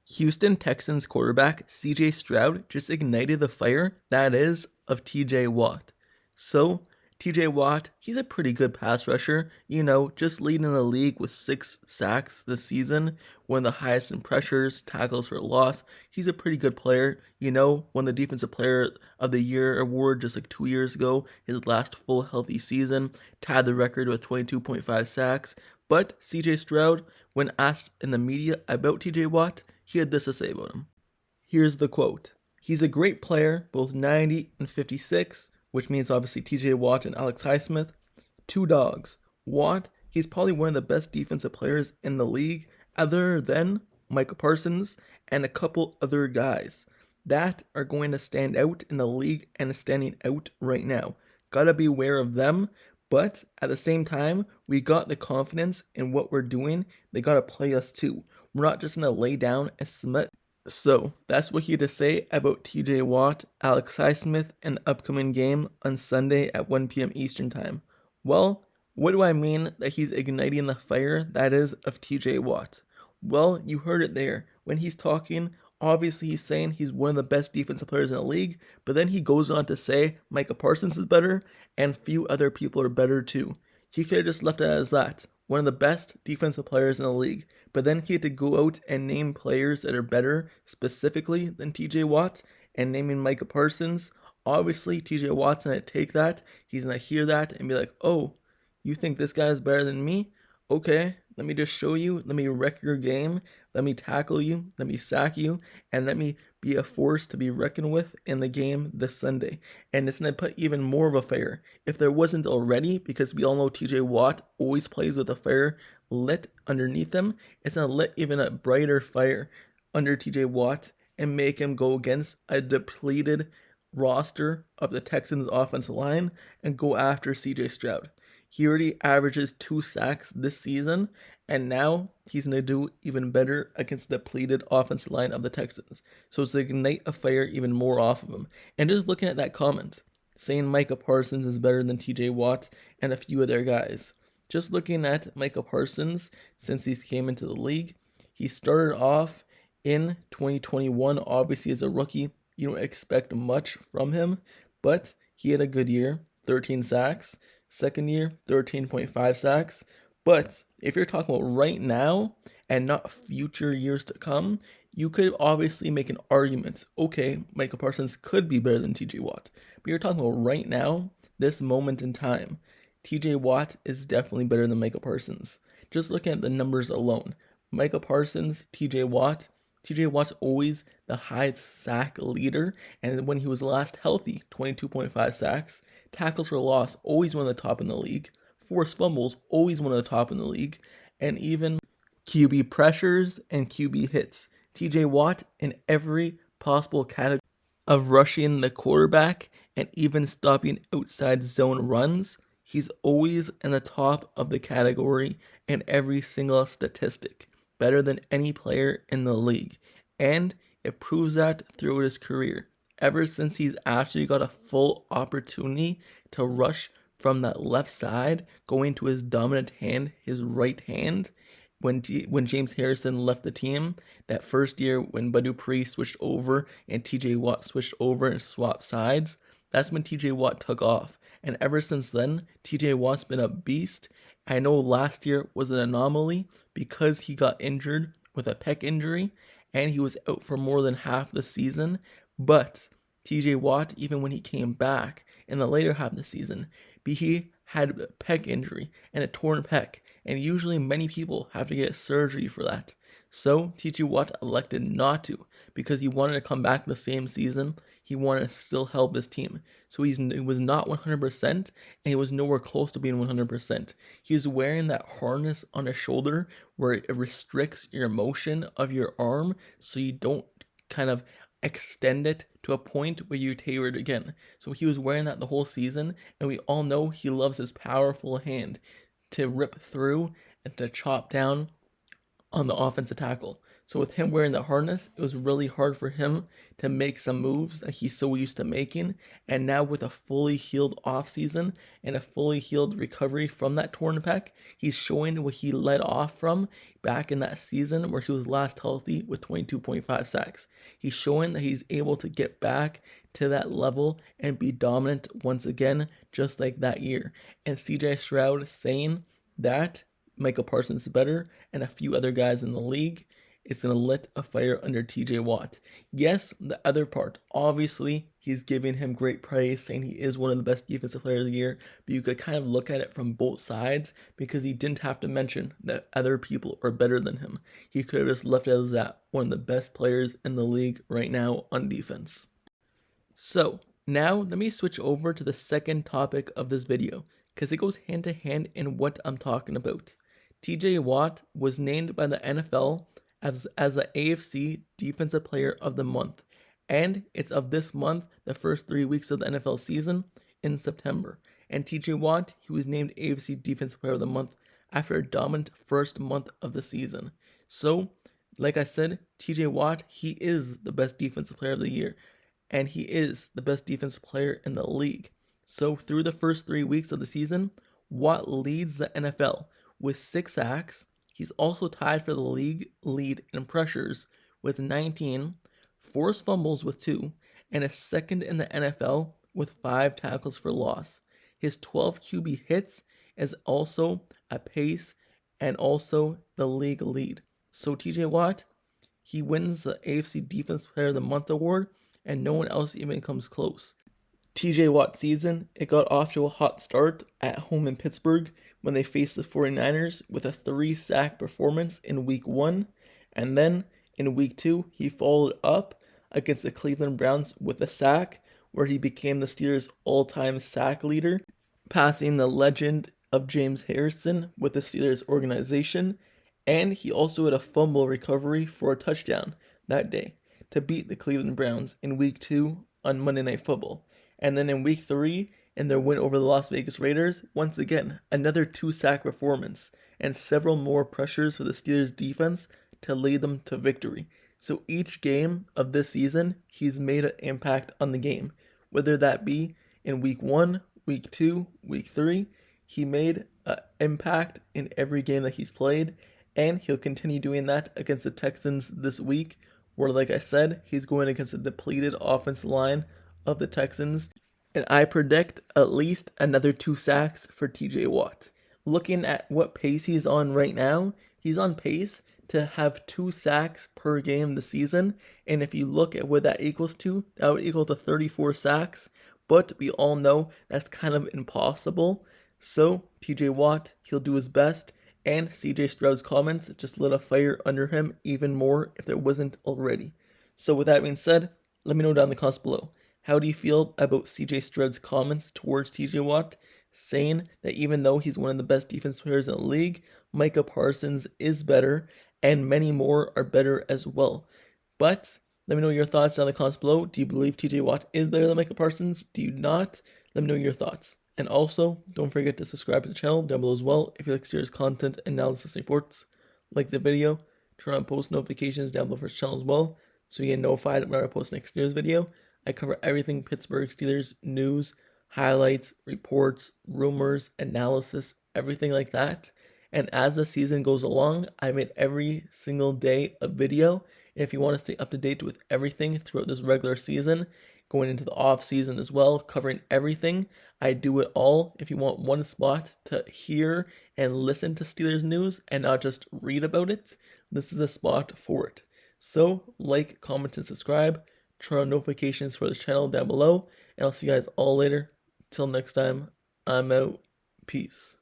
Houston Texans quarterback CJ Stroud just ignited the fire that is of TJ Watt. So, TJ Watt, he's a pretty good pass rusher, just leading the league with 6 sacks this season, one of the highest in pressures, tackles for loss. He's a pretty good player, won the Defensive Player of the Year award just like 2 years ago, his last full healthy season, tied the record with 22.5 sacks. But CJ Stroud, when asked in the media about TJ Watt, he had this to say about him. Here's the quote. He's a great player, both 90 and 56, which means obviously TJ Watt and Alex Highsmith. 2 dogs. Watt, he's probably one of the best defensive players in the league, other than Micah Parsons and a couple other guys that are going to stand out in the league and is standing out right now. Gotta be aware of them. But at the same time, we got the confidence in what we're doing. They got to play us too. We're not just going to lay down and submit. So that's what he had to say about TJ Watt, Alex Highsmith, and the upcoming game on Sunday at 1 p.m. Eastern Time. Well, what do I mean that he's igniting the fire that is of TJ Watt? Well, you heard it there. When he's talking, obviously he's saying he's one of the best defensive players in the league, but then he goes on to say Micah Parsons is better and few other people are better too. He could have just left it as that, one of the best defensive players in the league, but then he had to go out and name players that are better specifically than TJ Watt, and naming Micah Parsons. Obviously TJ Watt's going to take that, he's going to hear that and be like, oh, you think this guy is better than me? Okay, let me just show you, let me wreck your game, let me tackle you, let me sack you, and let me be a force to be reckoned with in the game this Sunday. And it's going to put even more of a fire, if there wasn't already, because we all know TJ Watt always plays with a fire lit underneath him. It's going to lit even a brighter fire under TJ Watt and make him go against a depleted roster of the Texans offensive line and go after CJ Stroud. He already averages 2 sacks this season, and now he's going to do even better against the depleted offensive line of the Texans. So it's to ignite a fire even more off of him. And just looking at that comment, saying Micah Parsons is better than TJ Watt and a few other guys. Just looking at Micah Parsons since he came into the league, he started off in 2021, obviously as a rookie. You don't expect much from him, but he had a good year, 13 sacks. Second year, 13.5 sacks. But if you're talking about right now and not future years to come, you could obviously make an argument. Okay, Micah Parsons could be better than TJ Watt. But you're talking about right now, this moment in time. TJ Watt is definitely better than Micah Parsons. Just looking at the numbers alone. Micah Parsons, TJ Watt's always the highest sack leader, and when he was last healthy, 22.5 sacks. Tackles for loss, always one of the top in the league. Forced fumbles, always one of the top in the league. And even QB pressures and QB hits. TJ Watt in every possible category of rushing the quarterback and even stopping outside zone runs. He's always in the top of the category in every single statistic. Better than any player in the league. And it proves that throughout his career. Ever since he's actually got a full opportunity to rush from that left side, going to his dominant hand, his right hand, when James Harrison left the team, that first year when Bud Dupree switched over and TJ Watt switched over and swapped sides, that's when TJ Watt took off. And ever since then, TJ Watt's been a beast. I know last year was an anomaly because he got injured with a pec injury and he was out for more than half the season. But TJ Watt, even when he came back in the later half of the season, he had a pec injury and a torn pec, and usually many people have to get surgery for that. So TJ Watt elected not to because he wanted to come back the same season. He wanted to still help his team. So he was not 100%, and he was nowhere close to being 100%. He was wearing that harness on his shoulder where it restricts your motion of your arm so you don't kind of extend it to a point where you tear it again. So he was wearing that the whole season, and we all know he loves his powerful hand to rip through and to chop down on the offensive tackle. So with him wearing the harness, it was really hard for him to make some moves that he's so used to making. And now with a fully healed offseason and a fully healed recovery from that torn pec, he's showing what he led off from back in that season where he was last healthy with 22.5 sacks. He's showing that he's able to get back to that level and be dominant once again, just like that year. And CJ Stroud saying that Micah Parsons is better and a few other guys in the league, it's going to lit a fire under TJ Watt. Yes, the other part, obviously, he's giving him great praise, saying he is one of the best defensive players of the year, but you could kind of look at it from both sides because he didn't have to mention that other people are better than him. He could have just left it as that, one of the best players in the league right now on defense. So, now let me switch over to the second topic of this video, because it goes hand to hand in what I'm talking about. TJ Watt was named by the NFL as the AFC Defensive Player of the Month, and it's of this month, the first 3 weeks of the NFL season in September. And TJ Watt, he was named AFC Defensive Player of the Month after a dominant first month of the season. So, like I said, TJ Watt, he is the best defensive player of the year, and he is the best defensive player in the league. So, through the first 3 weeks of the season, Watt leads the NFL with 6 sacks. He's also tied for the league lead in pressures with 19, forced fumbles with 2, and is second in the NFL with 5 tackles for loss. His 12 QB hits is also a pace and also the league lead. So TJ Watt, he wins the AFC Defense Player of the Month award, and no one else even comes close. TJ Watt season, it got off to a hot start at home in Pittsburgh when they faced the 49ers with a 3-sack performance in week 1, and then in week 2 he followed up against the Cleveland Browns with a sack where he became the Steelers' all-time sack leader, passing the legend of James Harrison with the Steelers organization, and he also had a fumble recovery for a touchdown that day to beat the Cleveland Browns in week 2 on Monday Night Football. And then in week 3, in their win over the Las Vegas Raiders, once again, another 2-sack performance and several more pressures for the Steelers defense to lead them to victory. So each game of this season, he's made an impact on the game. Whether that be in week 1, week 2, week 3, he made an impact in every game that he's played, and he'll continue doing that against the Texans this week, where, like I said, he's going against a depleted offensive line of the Texans, and I predict at least another 2 sacks for TJ Watt. Looking at what pace he's on right now, he's on pace to have 2 sacks per game this season, and if you look at what that equals to, that would equal to 34 sacks, but we all know that's kind of impossible. So TJ Watt, he'll do his best, and CJ Stroud's comments just lit a fire under him even more if there wasn't already. So with that being said, let me know down in the comments below. How do you feel about CJ Stroud's comments towards TJ Watt, saying that even though he's one of the best defense players in the league, Micah Parsons is better, and many more are better as well? But let me know your thoughts down in the comments below. Do you believe TJ Watt is better than Micah Parsons? Do you not? Let me know your thoughts. And also, don't forget to subscribe to the channel down below as well if you like serious content, analysis, reports. Like the video, turn on post notifications down below for the channel as well, so you get notified when I post next Steelers video. I cover everything Pittsburgh Steelers, news, highlights, reports, rumors, analysis, everything like that. And as the season goes along, I make every single day a video. And if you want to stay up to date with everything throughout this regular season, going into the off season as well, covering everything, I do it all. If you want one spot to hear and listen to Steelers news and not just read about it, this is a spot for it. So like, comment, and subscribe. Turn on notifications for this channel down below, and I'll see you guys all later. Till next time, I'm out. Peace.